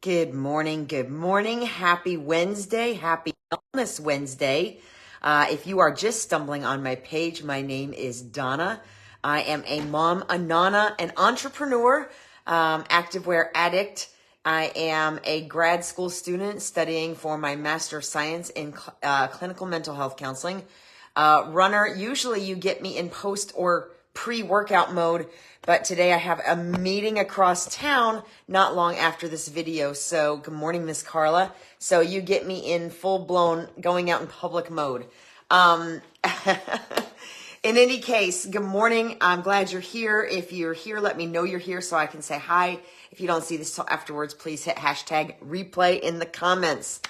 Good morning. Good morning. Happy Wednesday. Happy Wellness Wednesday. If you are just stumbling on my page, my name is Donna. I am a mom, a nana, an entrepreneur, activewear addict. I am a grad school student studying for my Master of Science in clinical mental health counseling. Runner, usually you get me in post or pre-workout mode, but today I have a meeting across town not long after this video. So good morning, Miss Carla. So you get me in full-blown going out in public mode. In any case, good morning. I'm glad you're here. If you're here, let me know you're here so I can say hi. If you don't see this till afterwards, please hit hashtag replay in the comments.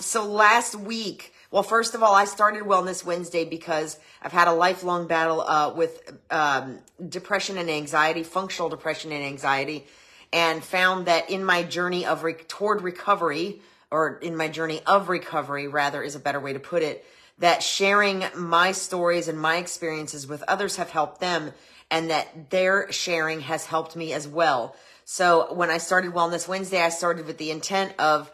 So last week, well, first of all, I started Wellness Wednesday because I've had a lifelong battle with depression and anxiety, functional depression and anxiety, and found that in my journey of toward recovery, or in my journey of recovery, rather, is a better way to put it, that sharing my stories and my experiences with others have helped them, and that their sharing has helped me as well. So when I started Wellness Wednesday, I started with the intent of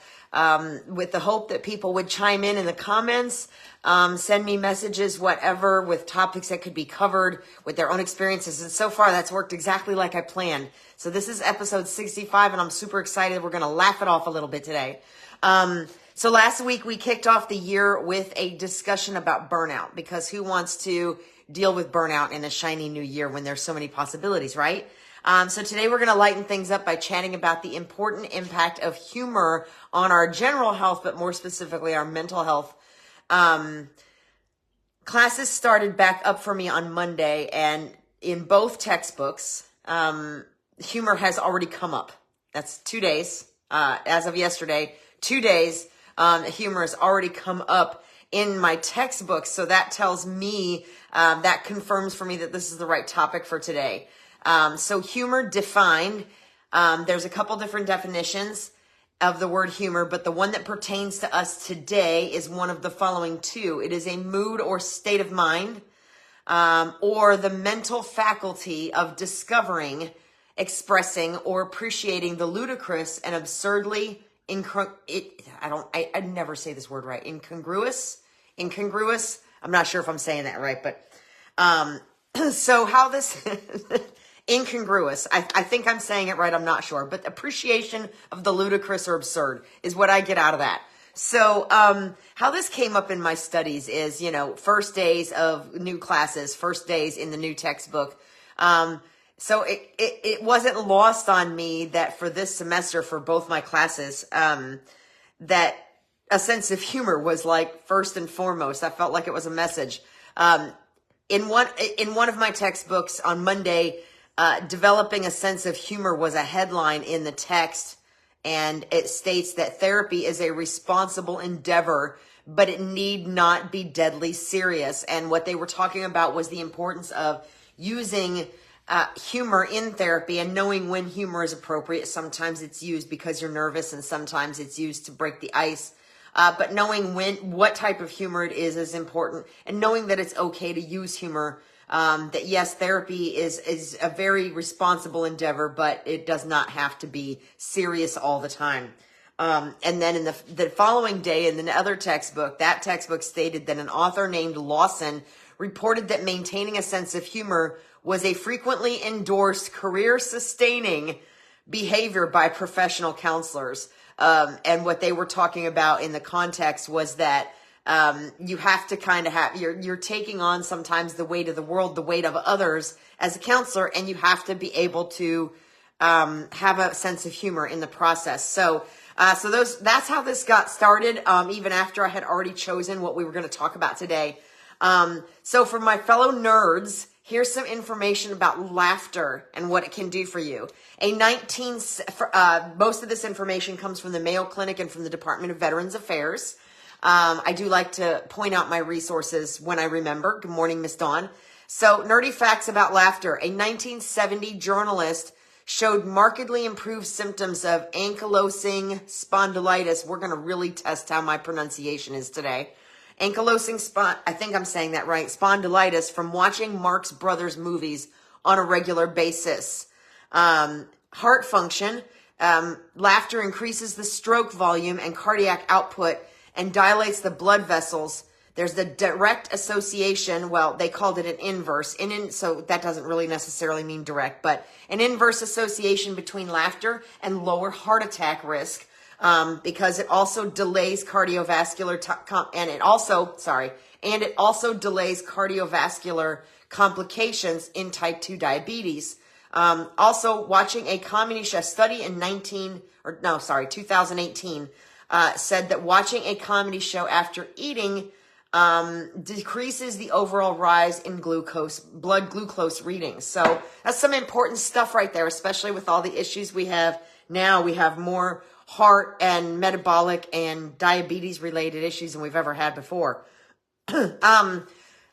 with the hope that people would chime in the comments, send me messages, whatever, with topics that could be covered with their own experiences. And so far, that's worked exactly like I planned. So this is episode 65, and I'm super excited. We're going to laugh it off a little bit today. So last week, we kicked off the year with a discussion about burnout, because who wants to deal with burnout in a shiny new year when there's so many possibilities, right? So today we're going to lighten things up by chatting about the important impact of humor on our general health, but more specifically our mental health. Classes started back up for me on Monday, and in both textbooks, humor has already come up. That's 2 days, as of yesterday, 2 days, humor has already come up in my textbooks. So that tells me, that confirms for me that this is the right topic for today. So humor defined, there's a couple different definitions of the word humor, but the one that pertains to us today is one of the following two. It is a mood or state of mind, or the mental faculty of discovering, expressing, or appreciating the ludicrous and absurdly I never say this word right. Incongruous. I'm not sure if I'm saying that right, but, so how this, incongruous. I think I'm saying it right. I'm not sure, but appreciation of the ludicrous or absurd is what I get out of that. So, how this came up in my studies is, first days of new classes, first days in the new textbook. So it wasn't lost on me that for this semester, for both my classes, that a sense of humor was like first and foremost. I felt like it was a message. In one of my textbooks on Monday, developing a sense of humor was a headline in the text, and it states that therapy is a responsible endeavor, but it need not be deadly serious. And what they were talking about was the importance of using humor in therapy and knowing when humor is appropriate. Sometimes it's used because you're nervous, and sometimes it's used to break the ice. But knowing what type of humor it is important, and knowing that it's okay to use humor. That yes, therapy is a very responsible endeavor, but it does not have to be serious all the time. And then in the following day, in the other textbook, that textbook stated that an author named Lawson reported that maintaining a sense of humor was a frequently endorsed career-sustaining behavior by professional counselors. And what they were talking about in the context was that you have to kind of have, you're taking on sometimes the weight of the world, the weight of others as a counselor, and you have to be able to have a sense of humor in the process. So that's how this got started, even after I had already chosen what we were going to talk about today. So for my fellow nerds, here's some information about laughter and what it can do for you. Most of this information comes from the Mayo Clinic and from the Department of Veterans Affairs. I do like to point out my resources when I remember. Good morning, Miss Dawn. So, nerdy facts about laughter. A 1970 journalist showed markedly improved symptoms of ankylosing spondylitis. We're going to really test how my pronunciation is today. I think I'm saying that right, spondylitis from watching Marx Brothers movies on a regular basis. Heart function. Laughter increases the stroke volume and cardiac output and dilates the blood vessels. There's the direct association. Well, they called it an inverse. So that doesn't really necessarily mean direct, but an inverse association between laughter and lower heart attack risk, because it also delays cardiovascular and it also delays cardiovascular complications in type 2 diabetes. Also, watching a comedy show, study in 2018, said that watching a comedy show after eating decreases the overall rise in blood glucose readings. So that's some important stuff right there, especially with all the issues we have now. We have more heart and metabolic and diabetes related issues than we've ever had before.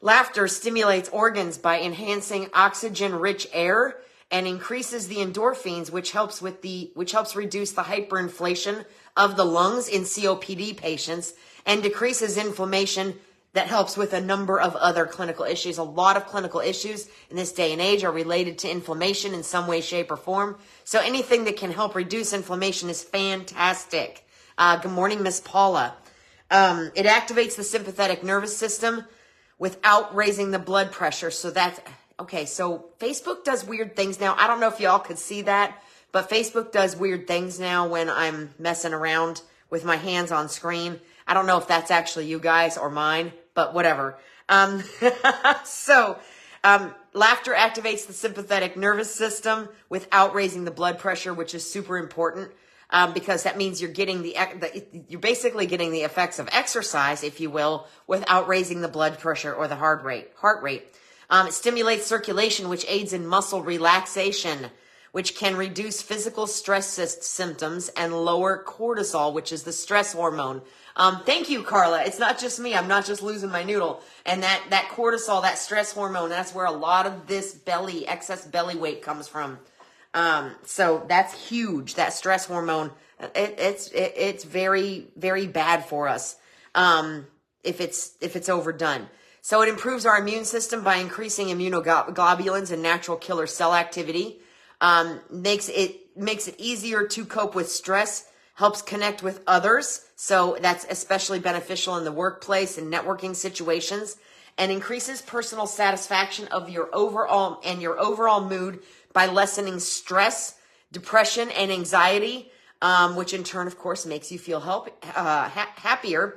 Laughter stimulates organs by enhancing oxygen-rich air and increases the endorphins, which helps reduce the hyperinflation of the lungs in COPD patients and decreases inflammation. That helps with a number of other clinical issues. A lot of clinical issues in this day and age are related to inflammation in some way, shape, or form. So anything that can help reduce inflammation is fantastic. Good morning, Miss Paula. It activates the sympathetic nervous system without raising the blood pressure. So that's okay. So Facebook does weird things now. I don't know if y'all could see that, but Facebook does weird things now when I'm messing around with my hands on screen. I don't know if that's actually you guys or mine, but whatever. Laughter activates the sympathetic nervous system without raising the blood pressure, which is super important, because that means you're getting you're basically getting the effects of exercise, if you will, without raising the blood pressure or the heart rate. It stimulates circulation, which aids in muscle relaxation, which can reduce physical stress symptoms and lower cortisol, which is the stress hormone. Thank you, Carla. It's not just me. I'm not just losing my noodle. And that cortisol, that stress hormone, that's where a lot of this excess belly weight comes from. So that's huge. That stress hormone, it's very, very bad for us, if it's overdone. So it improves our immune system by increasing immunoglobulins and natural killer cell activity. Makes it easier to cope with stress, helps connect with others. So that's especially beneficial in the workplace and networking situations, and increases personal satisfaction of your overall mood by lessening stress, depression, and anxiety, which in turn, of course, makes you feel happier.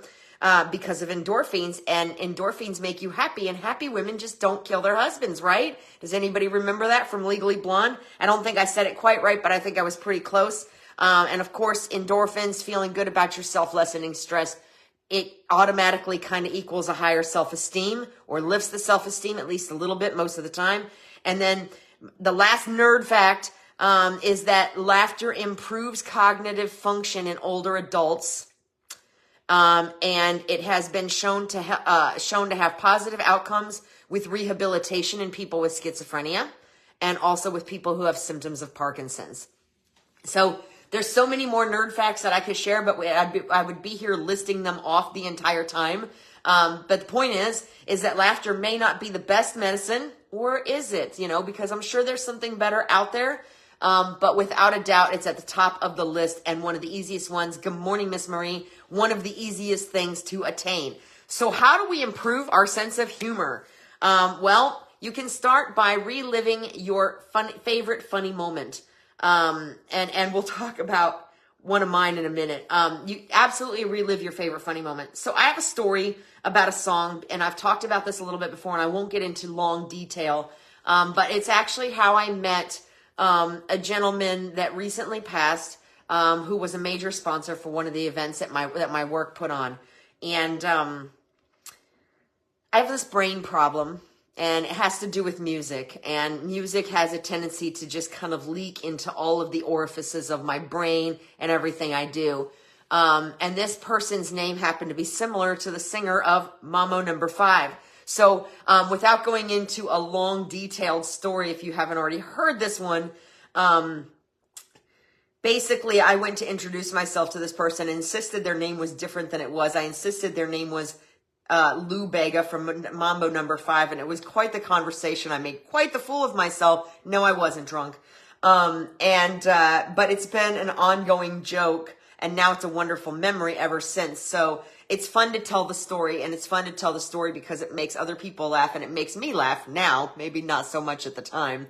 Because of endorphins, and endorphins make you happy, and happy women just don't kill their husbands, right? Does anybody remember that from Legally Blonde? I don't think I said it quite right, but I think I was pretty close. And of course, endorphins, feeling good about yourself, lessening stress, it automatically kind of equals a higher self-esteem, or lifts the self-esteem at least a little bit most of the time. And then the last nerd fact is that laughter improves cognitive function in older adults. And it has been shown to have positive outcomes with rehabilitation in people with schizophrenia, and also with people who have symptoms of Parkinson's. So there's so many more nerd facts that I could share, but I would be here listing them off the entire time. But the point is that laughter may not be the best medicine, or is it? Because I'm sure there's something better out there. But without a doubt, it's at the top of the list, and one of the easiest ones. Good morning, Miss Marie. One of the easiest things to attain. So how do we improve our sense of humor? Well, you can start by reliving your favorite funny moment. And we'll talk about one of mine in a minute. You absolutely relive your favorite funny moment. So I have a story about a song, and I've talked about this a little bit before, and I won't get into long detail. But it's actually how I met a gentleman that recently passed, who was a major sponsor for one of the events that my work put on. And I have this brain problem, and it has to do with music. And music has a tendency to just kind of leak into all of the orifices of my brain and everything I do. And this person's name happened to be similar to the singer of Mambo No. 5. So without going into a long, detailed story, if you haven't already heard this one, basically I went to introduce myself to this person and insisted their name was different than it was. I insisted their name was Lou Bega from Mambo No. 5, and it was quite the conversation. I made quite the fool of myself. No, I wasn't drunk. But it's been an ongoing joke, and now it's a wonderful memory ever since. So it's fun to tell the story, and it's fun to tell the story because it makes other people laugh, and it makes me laugh now, maybe not so much at the time.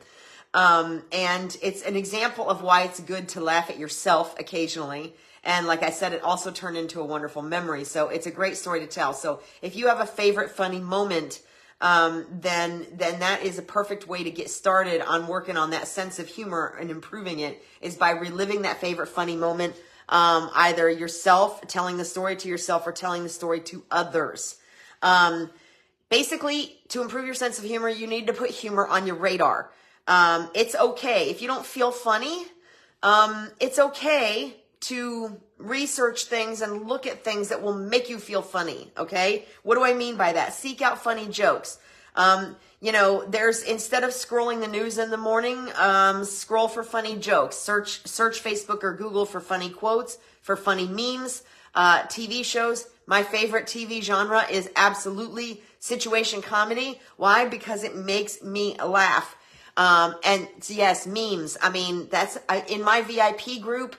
And it's an example of why it's good to laugh at yourself occasionally. And like I said, it also turned into a wonderful memory. So it's a great story to tell. So if you have a favorite funny moment, then that is a perfect way to get started on working on that sense of humor and improving it, is by reliving that favorite funny moment, either yourself, telling the story to yourself, or telling the story to others. Basically, to improve your sense of humor, you need to put humor on your radar. It's okay. If you don't feel funny, it's okay to research things and look at things that will make you feel funny. Okay. What do I mean by that? Seek out funny jokes. Instead of scrolling the news in the morning, scroll for funny jokes, search Facebook or Google for funny quotes, for funny memes, TV shows. My favorite TV genre is absolutely situation comedy. Why? Because it makes me laugh. And yes, memes. I mean, in my VIP group.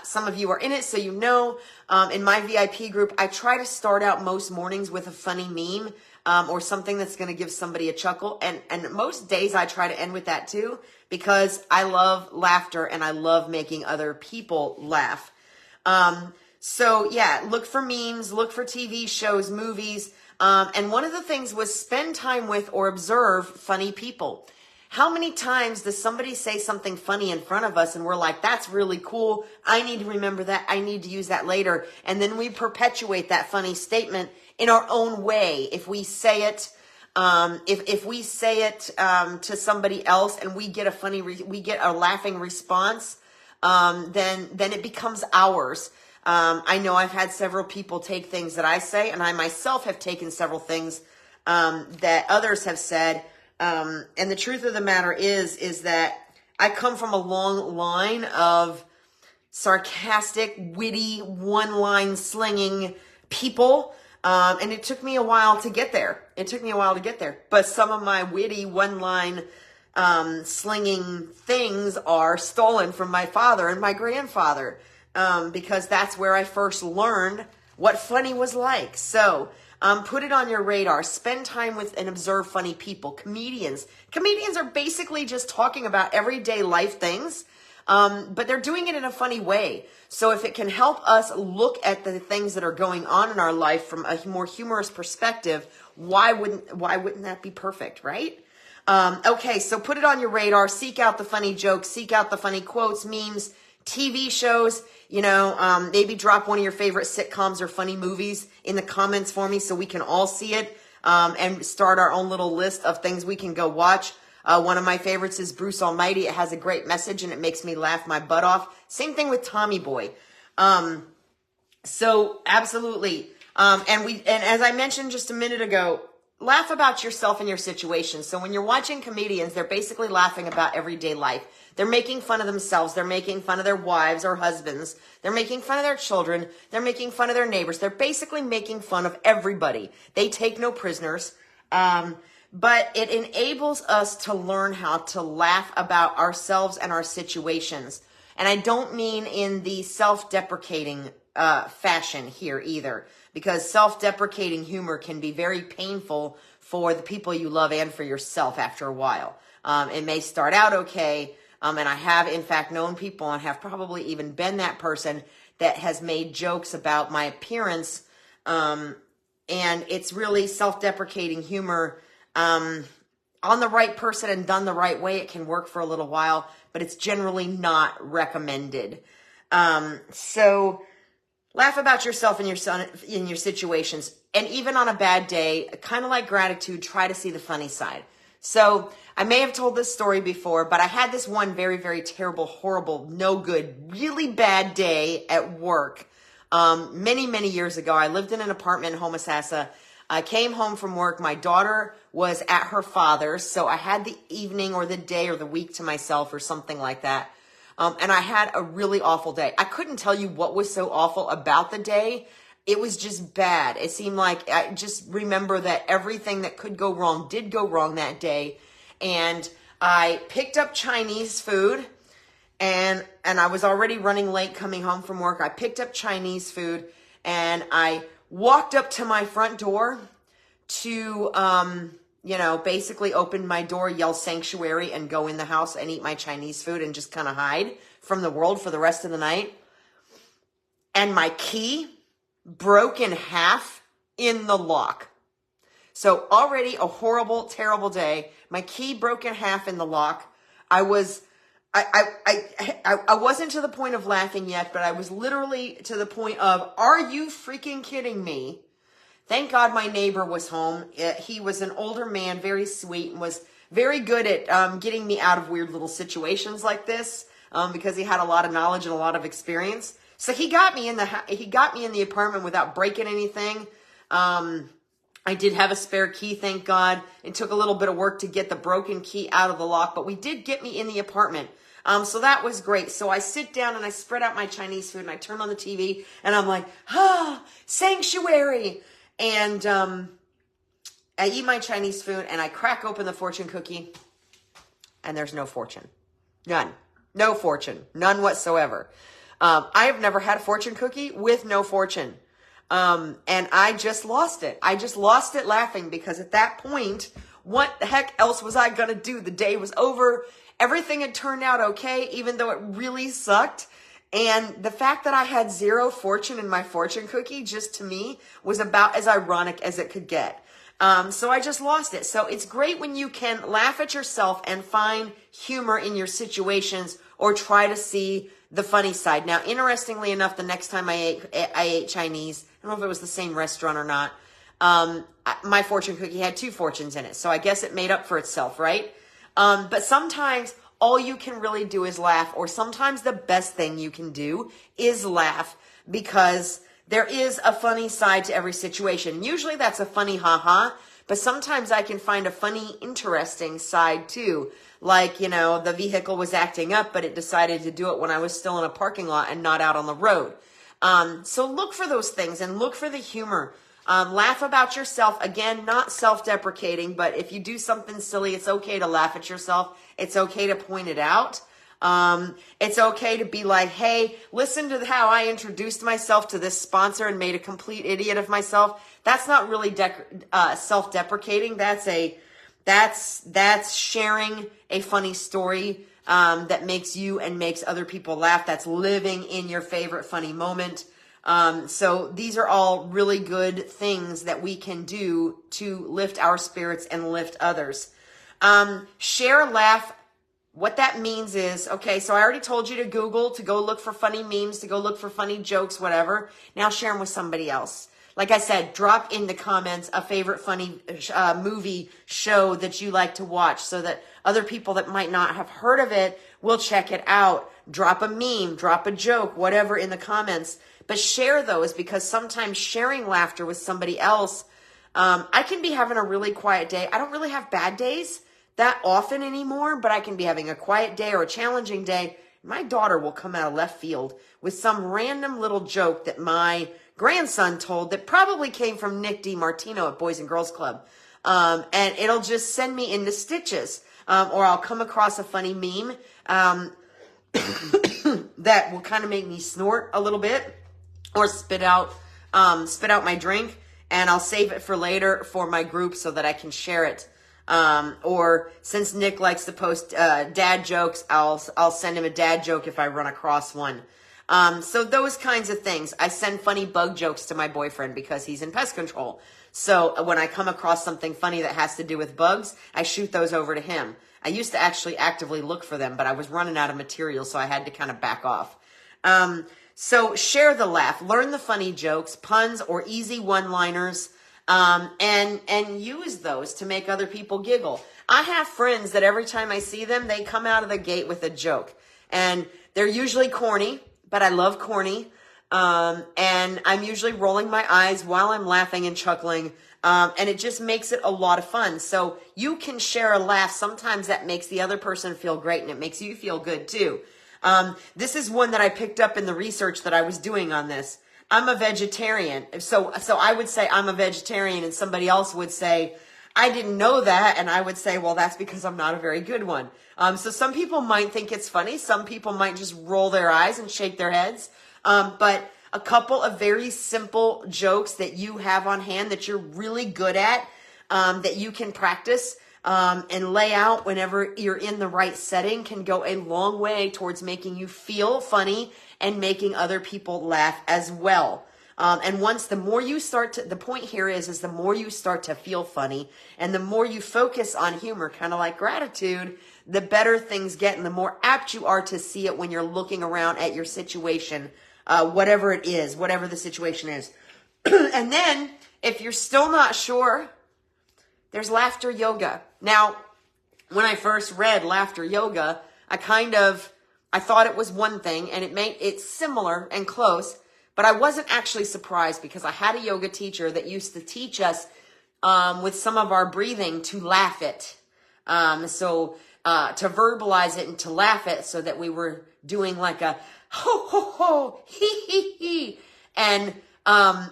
Some of you are in it, so you know, in my VIP group, I try to start out most mornings with a funny meme, or something that's going to give somebody a chuckle. And most days I try to end with that too, because I love laughter and I love making other people laugh. So yeah, look for memes, look for TV shows, movies. And one of the things was spend time with or observe funny people. How many times does somebody say something funny in front of us and we're like, that's really cool. I need to remember that. I need to use that later. And then we perpetuate that funny statement in our own way. If we say it, if we say it, to somebody else and we get we get a laughing response, then it becomes ours. I know I've had several people take things that I say, and I myself have taken several things, that others have said. And the truth of the matter is that I come from a long line of sarcastic, witty, one-line slinging people. And it took me a while to get there. But some of my witty, one-line, slinging things are stolen from my father and my grandfather. Because that's where I first learned what funny was like. So, put it on your radar. Spend time with and observe funny people. Comedians. Comedians are basically just talking about everyday life things, but they're doing it in a funny way. So if it can help us look at the things that are going on in our life from a more humorous perspective, why wouldn't that be perfect, right? Okay, so put it on your radar. Seek out the funny jokes. Seek out the funny quotes, memes, TV shows. Maybe drop one of your favorite sitcoms or funny movies in the comments for me so we can all see it, and start our own little list of things we can go watch. One of my favorites is Bruce Almighty. It has a great message and it makes me laugh my butt off. Same thing with Tommy Boy. So absolutely. And as I mentioned just a minute ago, laugh about yourself and your situation. So when you're watching comedians, they're basically laughing about everyday life. They're making fun of themselves. They're making fun of their wives or husbands. They're making fun of their children. They're making fun of their neighbors. They're basically making fun of everybody. They take no prisoners. But it enables us to learn how to laugh about ourselves and our situations. And I don't mean in the self-deprecating fashion here either, because self-deprecating humor can be very painful for the people you love and for yourself after a while. It may start out okay, and I have, in fact, known people and have probably even been that person that has made jokes about my appearance, and it's really self-deprecating humor. On the right person and done the right way, it can work for a little while, but it's generally not recommended. So laugh about yourself and in your situations. And even on a bad day, kind of like gratitude, try to see the funny side. So I may have told this story before, but I had this one very, very terrible, horrible, no good, really bad day at work. Many, many years ago. I lived in an apartment in Homosassa. I came home from work. My daughter was at her father's, so I had the evening or the day or the week to myself or something like that. And I had a really awful day. I couldn't tell you what was so awful about the day. It was just bad. It seemed like I just remember that everything that could go wrong did go wrong that day. And I picked up Chinese food. and I was already running late coming home from work. I picked up Chinese food and I walked up to my front door to, basically open my door, yell sanctuary, and go in the house and eat my Chinese food and just kind of hide from the world for the rest of the night. And my key broke in half in the lock. So already a horrible, terrible day. My key broke in half in the lock. I wasn't to the point of laughing yet, but I was literally to the point of, are you freaking kidding me? Thank God my neighbor was home. He was an older man, very sweet, and was very good at getting me out of weird little situations like this because he had a lot of knowledge and a lot of experience. So he got me in the apartment without breaking anything. I did have a spare key, thank God. It took a little bit of work to get the broken key out of the lock, but we did get me in the apartment. So that was great. So I sit down and I spread out my Chinese food and I turn on the TV and I'm like, sanctuary. And I eat my Chinese food and I crack open the fortune cookie and there's no fortune. None. No fortune. None whatsoever. I have never had a fortune cookie with no fortune. And I just lost it. I just lost it laughing because at that point, what the heck else was I going to do? The day was over. Everything had turned out okay, even though it really sucked. And the fact that I had zero fortune in my fortune cookie, just to me, was about as ironic as it could get. So I just lost it. So it's great when you can laugh at yourself and find humor in your situations or try to see the funny side. Now, interestingly enough, the next time I ate Chinese, I don't know if it was the same restaurant or not, my fortune cookie had 2 fortunes in it. So I guess it made up for itself, right? But sometimes all you can really do is laugh, or sometimes the best thing you can do is laugh because there is a funny side to every situation. Usually that's a funny ha-ha, but sometimes I can find a funny, interesting side too. Like, the vehicle was acting up, but it decided to do it when I was still in a parking lot and not out on the road. So look for those things and look for the humor. Laugh about yourself. Again, not self-deprecating, but if you do something silly, it's okay to laugh at yourself. It's okay to point it out. It's okay to be like, hey, listen to how I introduced myself to this sponsor and made a complete idiot of myself. That's not really self-deprecating. That's sharing a funny story that makes you and makes other people laugh. That's living in your favorite funny moment. So these are all really good things that we can do to lift our spirits and lift others. Share, laugh. What that means is, okay, so I already told you to Google, to go look for funny memes, to go look for funny jokes, whatever. Now share them with somebody else. Like I said, drop in the comments a favorite funny movie show that you like to watch so that other people that might not have heard of it will check it out. Drop a meme, drop a joke, whatever in the comments. But share those because sometimes sharing laughter with somebody else, I can be having a really quiet day. I don't really have bad days that often anymore, but I can be having a quiet day or a challenging day. My daughter will come out of left field with some random little joke that my grandson told that probably came from Nick DiMartino at Boys and Girls Club. And it'll just send me into stitches. Or I'll come across a funny meme that will kind of make me snort a little bit or spit out my drink, and I'll save it for later for my group so that I can share it. Or since Nick likes to post dad jokes, I'll send him a dad joke if I run across one. So those kinds of things. I send funny bug jokes to my boyfriend because he's in pest control. So when I come across something funny that has to do with bugs, I shoot those over to him. I used to actually actively look for them, but I was running out of material, so I had to kind of back off. So share the laugh, learn the funny jokes, puns, or easy one-liners, and use those to make other people giggle. I have friends that every time I see them, they come out of the gate with a joke, and they're usually corny, but I love corny. And I'm usually rolling my eyes while I'm laughing and chuckling. And it just makes it a lot of fun. So you can share a laugh. Sometimes that makes the other person feel great and it makes you feel good too. This is one that I picked up in the research that I was doing on this. I'm a vegetarian. So I would say I'm a vegetarian and somebody else would say, I didn't know that. And I would say, well, that's because I'm not a very good one. So some people might think it's funny. Some people might just roll their eyes and shake their heads. But a couple of very simple jokes that you have on hand that you're really good at, that you can practice and lay out whenever you're in the right setting can go a long way towards making you feel funny and making other people laugh as well. And once the more you start to, the point here is the more you start to feel funny and the more you focus on humor, kind of like gratitude, the better things get and the more apt you are to see it when you're looking around at your situation, whatever it is, whatever the situation is. And then if you're still not sure, there's laughter yoga. Now, when I first read laughter yoga, I thought it was one thing and it's similar and close, but I wasn't actually surprised because I had a yoga teacher that used to teach us with some of our breathing to laugh it. To verbalize it and to laugh it so that we were doing like a ho, ho, ho, hee, hee, hee. And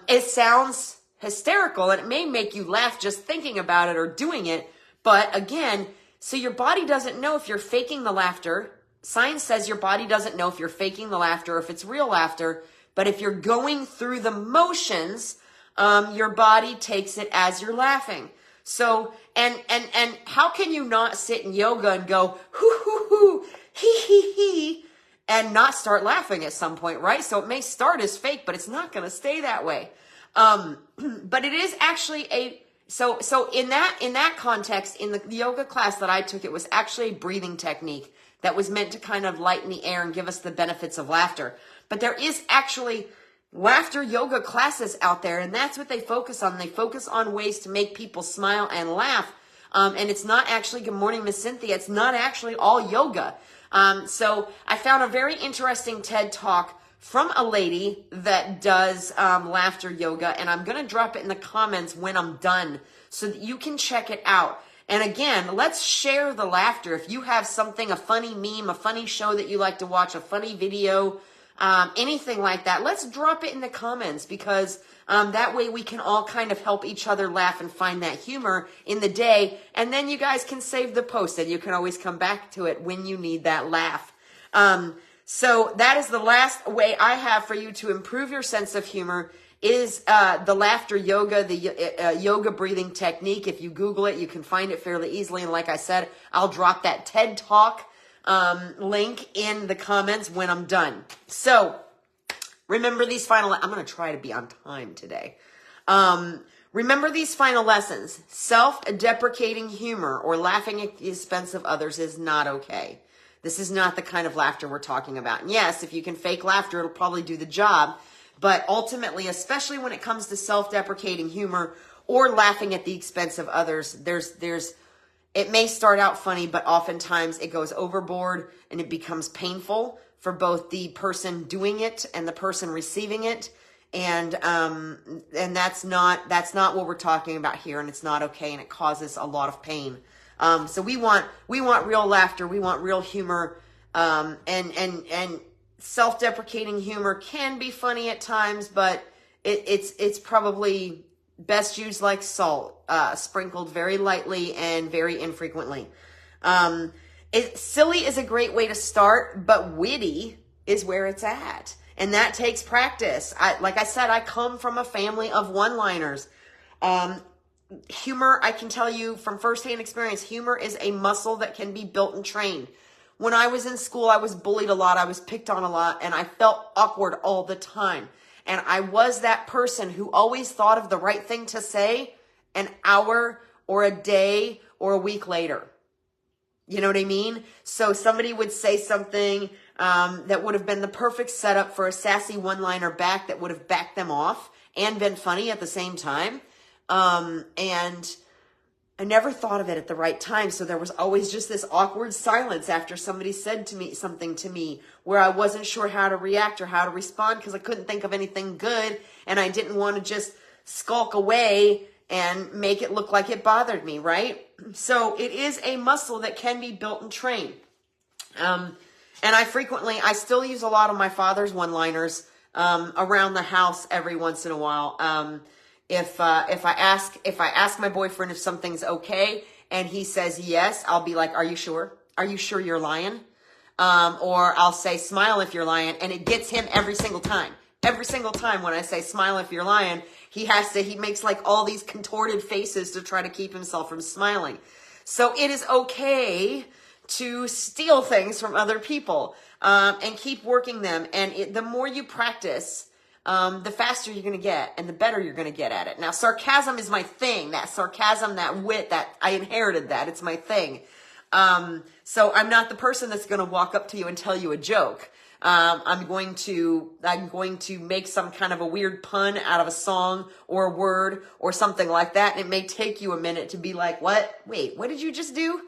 it sounds hysterical and it may make you laugh just thinking about it or doing it. But again, so your body doesn't know if you're faking the laughter. Science says your body doesn't know if you're faking the laughter or if it's real laughter. But if you're going through the motions, your body takes it as you're laughing. So, and how can you not sit in yoga and go, hoo, hoo, hoo, hee, hee, hee, and not start laughing at some point, right? So it may start as fake, but it's not going to stay that way. But it is actually so in that context, in the yoga class that I took, it was actually a breathing technique that was meant to kind of lighten the air and give us the benefits of laughter. But there is actually laughter yoga classes out there, and that's what they focus on. They focus on ways to make people smile and laugh. And it's not actually, good morning, Miss Cynthia, it's not actually all yoga. So I found a very interesting TED Talk from a lady that does laughter yoga, and I'm going to drop it in the comments when I'm done so that you can check it out. And again, let's share the laughter. If you have something, a funny meme, a funny show that you like to watch, a funny video, anything like that, let's drop it in the comments because that way we can all kind of help each other laugh and find that humor in the day. And then you guys can save the post and you can always come back to it when you need that laugh. So that is the last way I have for you to improve your sense of humor is the laughter yoga, the yoga breathing technique. If you Google it, you can find it fairly easily. And like I said, I'll drop that TED Talk link in the comments when I'm done. So remember these I'm going to try to be on time today. Remember these final lessons. Self-deprecating humor or laughing at the expense of others is not okay. This is not the kind of laughter we're talking about. And yes, if you can fake laughter, it'll probably do the job. But ultimately, especially when it comes to self-deprecating humor or laughing at the expense of others, it may start out funny, but oftentimes it goes overboard and it becomes painful for both the person doing it and the person receiving it. And that's not what we're talking about here, and it's not okay, and it causes a lot of pain. So we want real laughter, we want real humor, and self-deprecating humor can be funny at times, but it's probably best used like salt, sprinkled very lightly and very infrequently. Silly is a great way to start, but witty is where it's at. And that takes practice. Like I said, I come from a family of one-liners. Humor, I can tell you from firsthand experience, humor is a muscle that can be built and trained. When I was in school, I was bullied a lot. I was picked on a lot, and I felt awkward all the time. And I was that person who always thought of the right thing to say an hour or a day or a week later. You know what I mean? So somebody would say something that would have been the perfect setup for a sassy one-liner back that would have backed them off and been funny at the same time. And I never thought of it at the right time. So there was always just this awkward silence after somebody said something to me where I wasn't sure how to react or how to respond because I couldn't think of anything good. And I didn't want to just skulk away and make it look like it bothered me, right? So it is a muscle that can be built and trained. And I still use a lot of my father's one-liners around the house every once in a while. If I ask my boyfriend if something's okay and he says yes, I'll be like, are you sure? Are you sure you're lying? Or I'll say, smile if you're lying. And it gets him every single time. Every single time when I say smile if you're lying, he makes like all these contorted faces to try to keep himself from smiling. So it is okay to steal things from other people, and keep working them. And the more you practice, the faster you're going to get and the better you're going to get at it. Now, sarcasm is my thing. That sarcasm, that wit, that I inherited that. It's my thing. So I'm not the person that's going to walk up to you and tell you a joke. I'm going to make some kind of a weird pun out of a song or a word or something like that. And it may take you a minute to be like, what? Wait, what did you just do?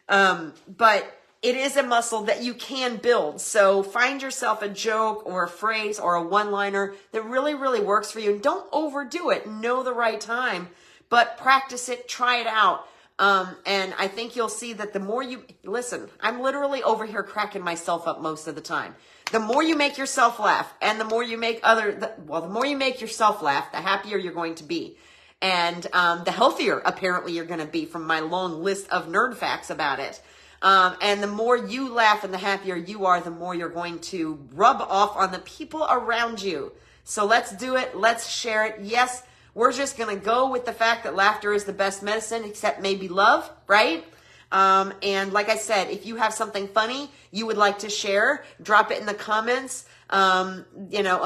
But it is a muscle that you can build. So find yourself a joke or a phrase or a one-liner that really, really works for you. And don't overdo it. Know the right time, but practice it, try it out. And I think you'll see that the more you listen, I'm literally over here cracking myself up most of the time. The more you make yourself laugh and the more you make the more you make yourself laugh, the happier you're going to be. And, the healthier apparently you're going to be from my long list of nerd facts about it. And the more you laugh and the happier you are, the more you're going to rub off on the people around you. So let's do it. Let's share it. Yes, we're just going to go with the fact that laughter is the best medicine, except maybe love, right? And like I said, if you have something funny you would like to share, drop it in the comments. A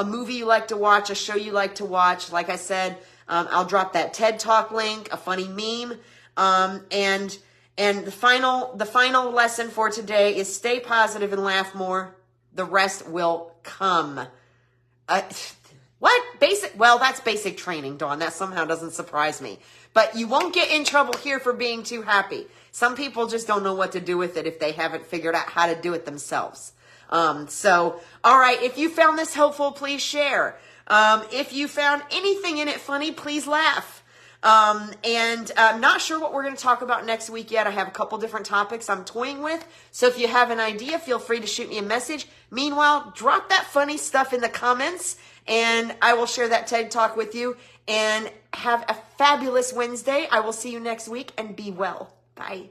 movie you like to watch, a show you like to watch. Like I said, I'll drop that TED Talk link, a funny meme. And the final lesson for today is stay positive and laugh more. The rest will come. What? That's basic training, Dawn. That somehow doesn't surprise me. But you won't get in trouble here for being too happy. Some people just don't know what to do with it if they haven't figured out how to do it themselves. All right. If you found this helpful, please share. If you found anything in it funny, please laugh. And I'm not sure what we're going to talk about next week yet. I have a couple different topics I'm toying with. So if you have an idea, feel free to shoot me a message. Meanwhile, drop that funny stuff in the comments and I will share that TED Talk with you. And have a fabulous Wednesday. I will see you next week and be well. Bye.